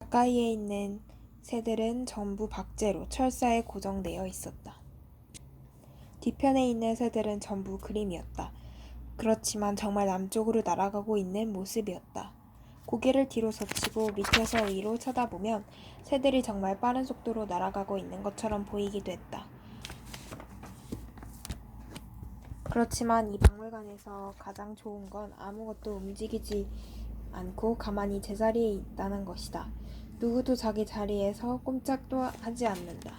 가까이에 있는 새들은 전부 박제로 철사에 고정되어 있었다. 뒤편에 있는 새들은 전부 그림이었다. 그렇지만 정말 남쪽으로 날아가고 있는 모습이었다. 고개를 뒤로 젖히고 밑에서 위로 쳐다보면 새들이 정말 빠른 속도로 날아가고 있는 것처럼 보이기도 했다. 그렇지만 이 박물관에서 가장 좋은 건 아무것도 움직이지 않고 가만히 제자리에 있다는 것이다. 누구도 자기 자리에서 꼼짝도 하지 않는다.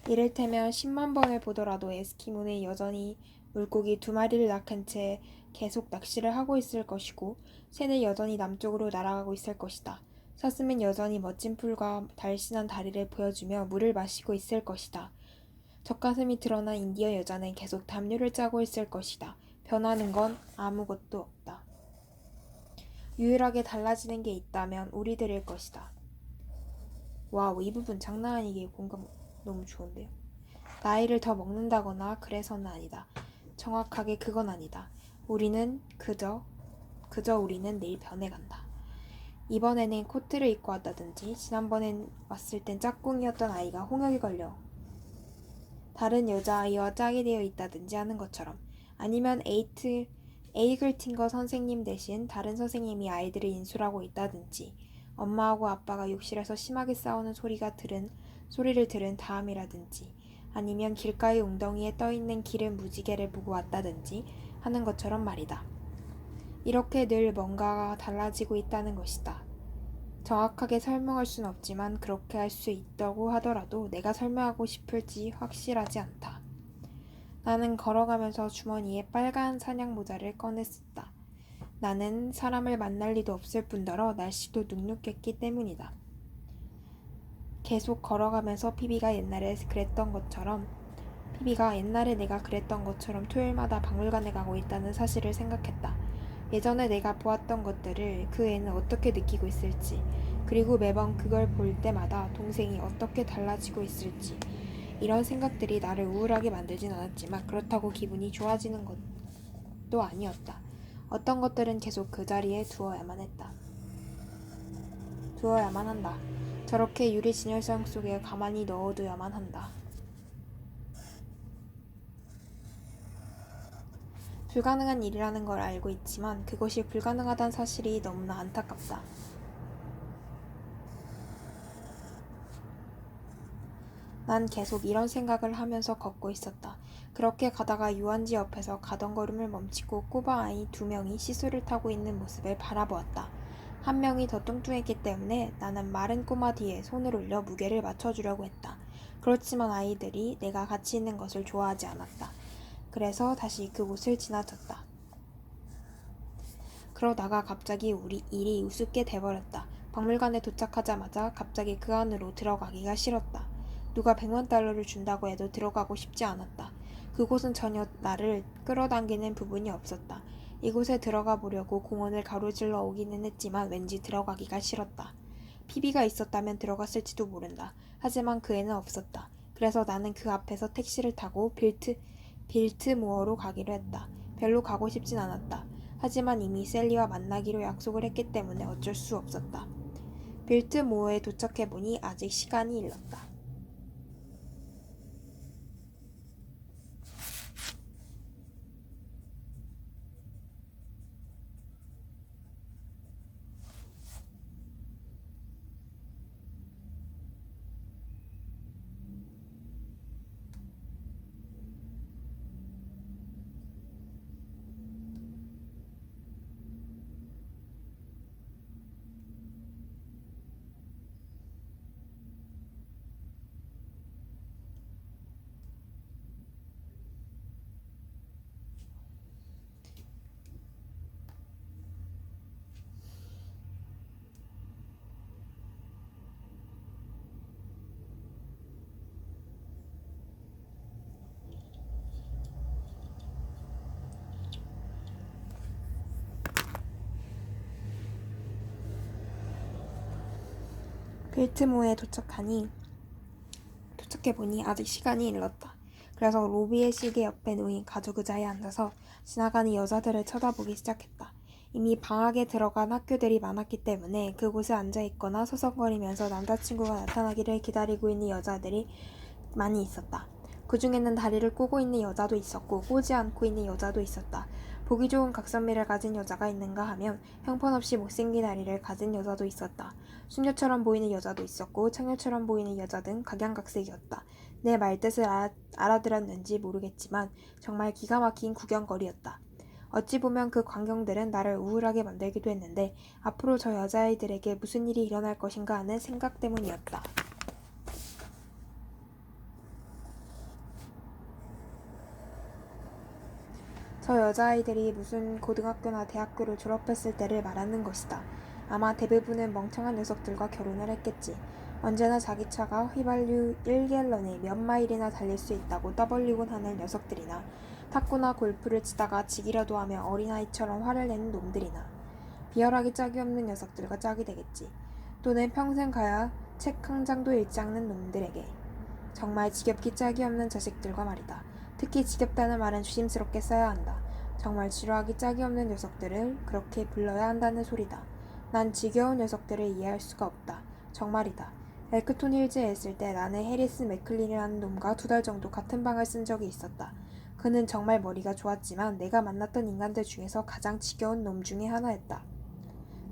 이를테면 10만 번을 보더라도 에스키모는 여전히 물고기 2마리를 낳은 채 계속 낚시를 하고 있을 것이고 새는 여전히 남쪽으로 날아가고 있을 것이다. 사슴은 여전히 멋진 풀과 날씬한 다리를 보여주며 물을 마시고 있을 것이다. 젖가슴이 드러난 인디어 여자는 계속 담요를 짜고 있을 것이다. 변하는 건 아무것도 없다. 유일하게 달라지는 게 있다면 우리들일 것이다. 와우, 이 부분 장난 아니게 공감 너무 좋은데요. 나이를 더 먹는다거나 그래서는 아니다. 정확하게 그건 아니다. 우리는 그저 우리는 내일 변해간다. 이번에는 코트를 입고 왔다든지 지난번엔 왔을 땐 짝꿍이었던 아이가 홍역에 걸려 다른 여자아이와 짝이 되어 있다든지 하는 것처럼, 아니면 에이글팅거 선생님 대신 다른 선생님이 아이들을 인솔하고 있다든지, 엄마하고 아빠가 욕실에서 심하게 싸우는 소리를 들은 다음이라든지, 아니면 길가의 웅덩이에 떠있는 기름 무지개를 보고 왔다든지 하는 것처럼 말이다. 이렇게 늘 뭔가가 달라지고 있다는 것이다. 정확하게 설명할 순 없지만 그렇게 할 수 있다고 하더라도 내가 설명하고 싶을지 확실하지 않다. 나는 걸어가면서 주머니에 빨간 사냥 모자를 꺼냈었다. 나는 사람을 만날 리도 없을 뿐더러 날씨도 눅눅했기 때문이다. 계속 걸어가면서 피비가 옛날에 내가 그랬던 것처럼 토요일마다 박물관에 가고 있다는 사실을 생각했다. 예전에 내가 보았던 것들을 그 애는 어떻게 느끼고 있을지, 그리고 매번 그걸 볼 때마다 동생이 어떻게 달라지고 있을지, 이런 생각들이 나를 우울하게 만들진 않았지만 그렇다고 기분이 좋아지는 것도 아니었다. 어떤 것들은 계속 그 자리에 두어야만 한다. 저렇게 유리 진열장 속에 가만히 넣어두야만 한다. 불가능한 일이라는 걸 알고 있지만 그것이 불가능하다는 사실이 너무나 안타깝다. 난 계속 이런 생각을 하면서 걷고 있었다. 그렇게 가다가 유한지 옆에서 가던 걸음을 멈추고 꼬마 아이 2명이 시소를 타고 있는 모습을 바라보았다. 한 명이 더 뚱뚱했기 때문에 나는 마른 꼬마 뒤에 손을 올려 무게를 맞춰주려고 했다. 그렇지만 아이들이 내가 같이 있는 것을 좋아하지 않았다. 그래서 다시 그곳을 지나쳤다. 그러다가 갑자기 우리 일이 우습게 돼버렸다. 박물관에 도착하자마자 갑자기 그 안으로 들어가기가 싫었다. 누가 100만 달러를 준다고 해도 들어가고 싶지 않았다. 그곳은 전혀 나를 끌어당기는 부분이 없었다. 이곳에 들어가 보려고 공원을 가로질러 오기는 했지만 왠지 들어가기가 싫었다. 피비가 있었다면 들어갔을지도 모른다. 하지만 그 애는 없었다. 그래서 나는 그 앞에서 택시를 타고 빌트모어로 가기로 했다. 별로 가고 싶진 않았다. 하지만 이미 셀리와 만나기로 약속을 했기 때문에 어쩔 수 없었다. 빌트모어에 도착해보니 아직 시간이 일렀다. 빌트모어에 도착해보니 아직 시간이 일렀다. 그래서 로비의 시계 옆에 놓인 가죽 의자에 앉아서 지나가는 여자들을 쳐다보기 시작했다. 이미 방학에 들어간 학교들이 많았기 때문에 그곳에 앉아있거나 서성거리면서 남자친구가 나타나기를 기다리고 있는 여자들이 많이 있었다. 그 중에는 다리를 꼬고 있는 여자도 있었고 꼬지 않고 있는 여자도 있었다. 보기 좋은 각선미를 가진 여자가 있는가 하면 형편없이 못생긴 다리를 가진 여자도 있었다. 숙녀처럼 보이는 여자도 있었고 창녀처럼 보이는 여자 등 각양각색이었다. 내 말뜻을 알아들었는지 모르겠지만 정말 기가 막힌 구경거리였다. 어찌 보면 그 광경들은 나를 우울하게 만들기도 했는데 앞으로 저 여자아이들에게 무슨 일이 일어날 것인가 하는 생각 때문이었다. 저 여자아이들이 무슨 고등학교나 대학교를 졸업했을 때를 말하는 것이다. 아마 대부분은 멍청한 녀석들과 결혼을 했겠지. 언제나 자기 차가 휘발유 1갤런에 몇 마일이나 달릴 수 있다고 떠벌리곤 하는 녀석들이나 탁구나 골프를 치다가 지기라도 하며 어린아이처럼 화를 내는 놈들이나 비열하기 짝이 없는 녀석들과 짝이 되겠지. 또는 평생 가야 책 한 장도 읽지 않는 놈들에게. 정말 지겹기 짝이 없는 자식들과 말이다. 특히 지겹다는 말은 조심스럽게 써야 한다. 정말 지루하기 짝이 없는 녀석들을 그렇게 불러야 한다는 소리다. 난 지겨운 녀석들을 이해할 수가 없다. 정말이다. 엘크톤 힐즈에 있을 때 나는 해리스 맥클린이라는 놈과 2달 정도 같은 방을 쓴 적이 있었다. 그는 정말 머리가 좋았지만 내가 만났던 인간들 중에서 가장 지겨운 놈 중에 하나였다.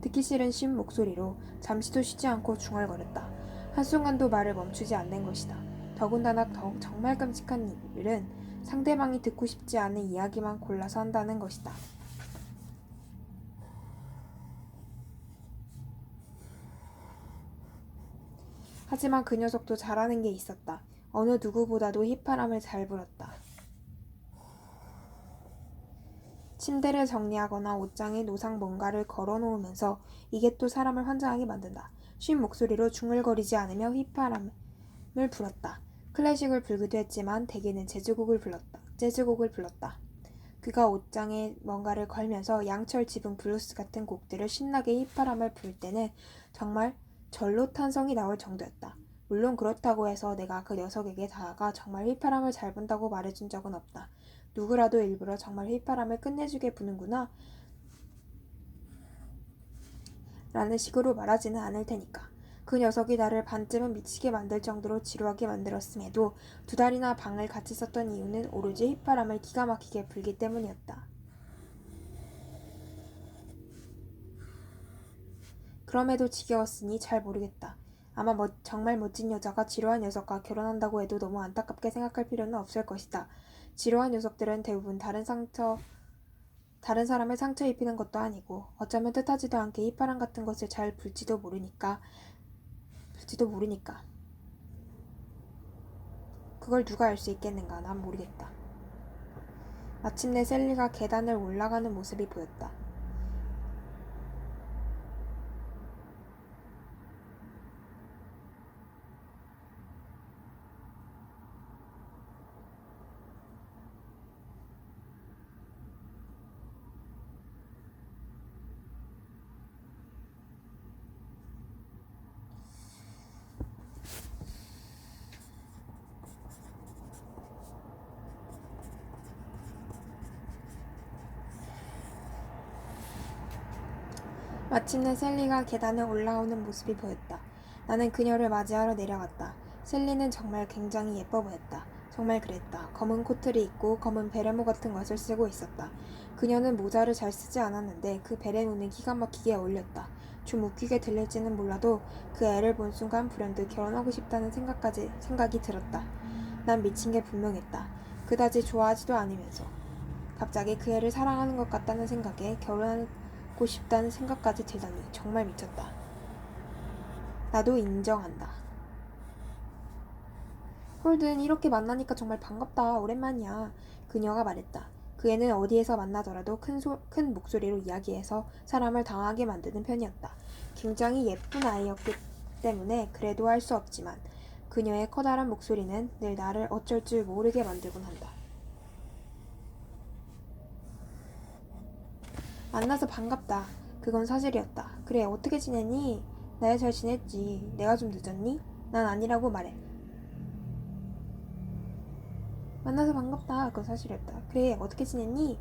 듣기 싫은 쉰 목소리로 잠시도 쉬지 않고 중얼거렸다. 한순간도 말을 멈추지 않는 것이다. 더군다나 정말 끔찍한 일은 상대방이 듣고 싶지 않은 이야기만 골라서 한다는 것이다. 하지만 그 녀석도 잘하는 게 있었다. 어느 누구보다도 휘파람을 잘 불었다. 침대를 정리하거나 옷장에 노상 뭔가를 걸어놓으면서 이게 또 사람을 환장하게 만든다. 쉰 목소리로 중얼거리지 않으며 휘파람을 불었다. 클래식을 불기도 했지만 대개는 재즈곡을 불렀다. 그가 옷장에 뭔가를 걸면서 양철 지붕 블루스 같은 곡들을 신나게 휘파람을 불 때는 정말 절로 탄성이 나올 정도였다. 물론 그렇다고 해서 내가 그 녀석에게 다가가 정말 휘파람을 잘 분다고 말해준 적은 없다. 누구라도 일부러 정말 휘파람을 끝내주게 부는구나 라는 식으로 말하지는 않을 테니까. 그 녀석이 나를 반쯤은 미치게 만들 정도로 지루하게 만들었음에도 2달이나 방을 같이 썼던 이유는 오로지 휘파람을 기가 막히게 불기 때문이었다. 그럼에도 지겨웠으니 잘 모르겠다. 아마 정말 멋진 여자가 지루한 녀석과 결혼한다고 해도 너무 안타깝게 생각할 필요는 없을 것이다. 지루한 녀석들은 대부분 다른 사람을 상처 입히는 것도 아니고 어쩌면 뜻하지도 않게 휘파람 같은 것을 잘 불지도 모르니까. 그걸 누가 알 수 있겠는가. 난 모르겠다. 마침내 셀리가 계단을 올라가는 모습이 보였다. 마침내 셀리가 계단을 올라오는 모습이 보였다. 나는 그녀를 맞이하러 내려갔다. 셀리는 정말 굉장히 예뻐 보였다. 정말 그랬다. 검은 코트를 입고 검은 베레모 같은 것을 쓰고 있었다. 그녀는 모자를 잘 쓰지 않았는데 그 베레모는 기가 막히게 어울렸다. 좀 웃기게 들릴지는 몰라도 그 애를 본 순간 불현듯 결혼하고 싶다는 생각이 들었다. 난 미친 게 분명했다. 그다지 좋아하지도 않으면서 갑자기 그 애를 사랑하는 것 같다는 생각에 결혼하고 싶다는 생각까지 들다니 정말 미쳤다. 나도 인정한다. 홀든 이렇게 만나니까 정말 반갑다. 오랜만이야. 그녀가 말했다. 그 애는 어디에서 만나더라도 큰 목소리로 이야기해서 사람을 당하게 만드는 편이었다. 굉장히 예쁜 아이였기 때문에 그래도 할 수 없지만 그녀의 커다란 목소리는 늘 나를 어쩔 줄 모르게 만들곤 한다. 만나서 반갑다. 그건 사실이었다. 그래, 어떻게 지내니? 나야 잘 지냈지. 내가 좀 늦었니? 난 아니라고 말해. 만나서 반갑다. 그건 사실이었다. 그래, 어떻게 지냈니?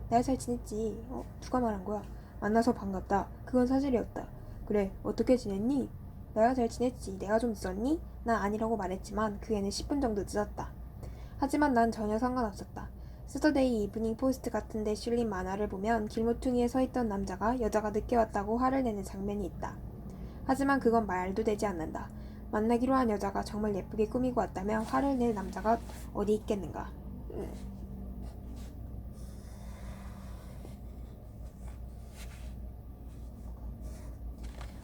내가 잘 지냈지. 누가 말한 거야? 만나서 반갑다. 그건 사실이었다. 그래, 어떻게 지냈니? 내가 잘 지냈지. 내가 좀 늦었니? 난 아니라고 말했지만 그에는 10분 정도 늦었다. 하지만 난 전혀 상관없었다. 스터데이 이브닝 포스트 같은데 실린 만화를 보면 길모퉁이에 서있던 남자가 여자가 늦게 왔다고 화를 내는 장면이 있다. 하지만 그건 말도 되지 않는다. 만나기로 한 여자가 정말 예쁘게 꾸미고 왔다면 화를 낼 남자가 어디 있겠는가.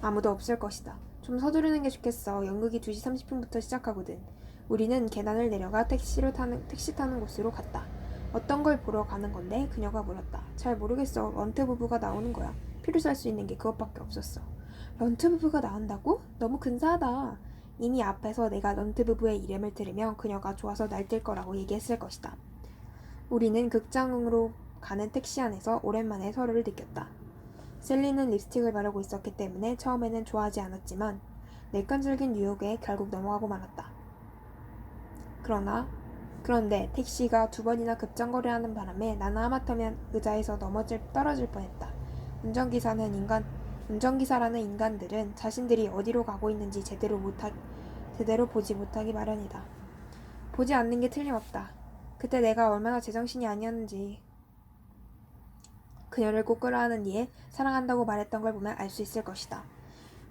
아무도 없을 것이다. 좀 서두르는 게 좋겠어. 연극이 2시 30분부터 시작하거든. 우리는 계단을 내려가 택시 타는 곳으로 갔다. 어떤 걸 보러 가는 건데? 그녀가 물었다. 잘 모르겠어. 런트 부부가 나오는 거야. 피를 살 수 있는 게 그것밖에 없었어. 런트 부부가 나온다고? 너무 근사하다. 이미 앞에서 내가 런트 부부의 이름을 들으면 그녀가 좋아서 날뛸 거라고 얘기했을 것이다. 우리는 극장으로 가는 택시 안에서 오랜만에 서로를 느꼈다. 셀리는 립스틱을 바르고 있었기 때문에 처음에는 좋아하지 않았지만 내 끈질긴 유혹에 결국 넘어가고 말았다. 그런데 택시가 2번이나 급정거를 하는 바람에 나는 하마터면 의자에서 떨어질 뻔했다. 운전기사라는 인간들은 자신들이 어디로 가고 있는지 제대로 보지 못하기 마련이다. 보지 않는 게 틀림없다. 그때 내가 얼마나 제정신이 아니었는지 그녀를 꼭 끌어안은 뒤에 사랑한다고 말했던 걸 보면 알 수 있을 것이다.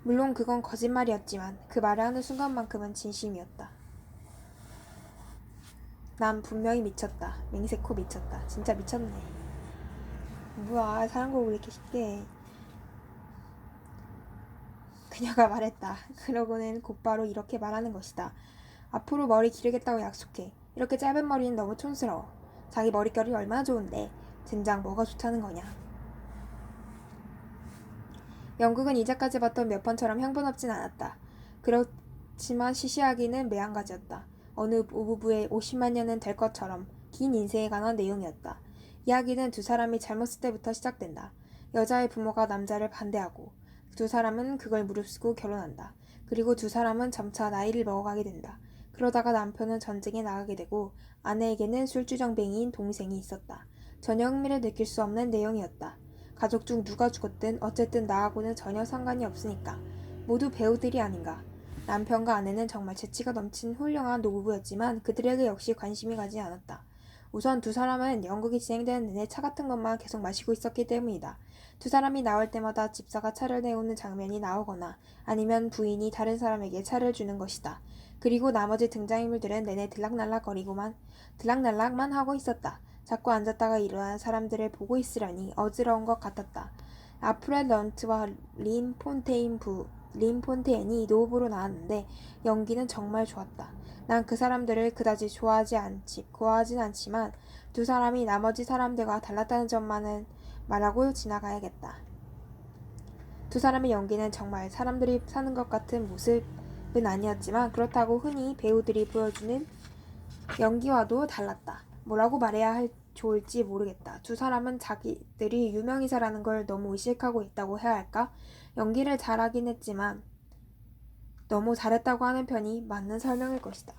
물론 그건 거짓말이었지만 그 말을 하는 순간만큼은 진심이었다. 난 분명히 미쳤다. 맹세코 미쳤다. 진짜 미쳤네. 뭐야, 사람 고를 이렇게 쉽게. 그녀가 말했다. 그러고는 곧바로 이렇게 말하는 것이다. 앞으로 머리 기르겠다고 약속해. 이렇게 짧은 머리는 너무 촌스러워. 자기 머릿결이 얼마나 좋은데. 젠장 뭐가 좋다는 거냐. 영국은 이제까지 봤던 몇 번처럼 형편없진 않았다. 그렇지만 시시하기는 매한가지였다. 어느 부부의 50만 년은 될 것처럼 긴 인생에 관한 내용이었다. 이야기는 두 사람이 젊었을 때부터 시작된다. 여자의 부모가 남자를 반대하고 두 사람은 그걸 무릅쓰고 결혼한다. 그리고 두 사람은 점차 나이를 먹어가게 된다. 그러다가 남편은 전쟁에 나가게 되고 아내에게는 술주정뱅이인 동생이 있었다. 전혀 흥미를 느낄 수 없는 내용이었다. 가족 중 누가 죽었든 어쨌든 나하고는 전혀 상관이 없으니까. 모두 배우들이 아닌가. 남편과 아내는 정말 재치가 넘친 훌륭한 노부부였지만 그들에게 역시 관심이 가지 않았다. 우선 두 사람은 연극이 진행되는 내내 차 같은 것만 계속 마시고 있었기 때문이다. 두 사람이 나올 때마다 집사가 차를 내오는 장면이 나오거나 아니면 부인이 다른 사람에게 차를 주는 것이다. 그리고 나머지 등장인물들은 내내 들락날락만 하고 있었다. 자꾸 앉았다가 일어나는 사람들을 보고 있으려니 어지러운 것 같았다. 아프렛 런트와 린 폰테인이 노부로 나왔는데 연기는 정말 좋았다. 난 그 사람들을 그다지 좋아하진 않지만 두 사람이 나머지 사람들과 달랐다는 점만은 말하고 지나가야겠다. 두 사람의 연기는 정말 사람들이 사는 것 같은 모습은 아니었지만 그렇다고 흔히 배우들이 보여주는 연기와도 달랐다. 뭐라고 말해야 좋을지 모르겠다. 두 사람은 자기들이 유명인사라는 걸 너무 의식하고 있다고 해야 할까? 연기를 잘하긴 했지만 너무 잘했다고 하는 편이 맞는 설명일 것이다.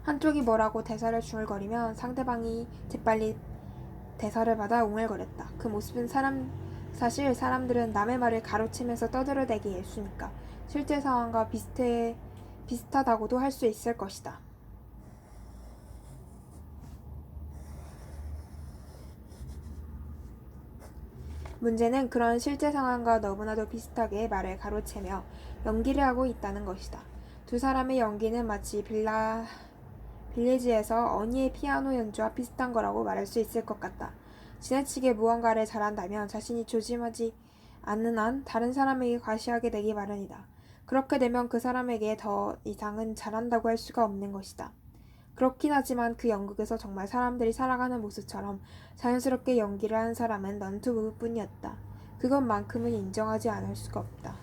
한쪽이 뭐라고 대사를 중얼거리면 상대방이 재빨리 대사를 받아 웅얼거렸다. 그 모습은 사실 사람들은 남의 말을 가로채면서 떠들어대기 일쑤니까 실제 상황과 비슷하다고도 할 수 있을 것이다. 문제는 그런 실제 상황과 너무나도 비슷하게 말을 가로채며 연기를 하고 있다는 것이다. 두 사람의 연기는 마치 빌리지에서 어니의 피아노 연주와 비슷한 거라고 말할 수 있을 것 같다. 지나치게 무언가를 잘한다면 자신이 조심하지 않는 한 다른 사람에게 과시하게 되기 마련이다. 그렇게 되면 그 사람에게 더 이상은 잘한다고 할 수가 없는 것이다. 그렇긴 하지만 그 연극에서 정말 사람들이 살아가는 모습처럼 자연스럽게 연기를 한 사람은 런트 부부뿐이었다. 그것만큼은 인정하지 않을 수 없다.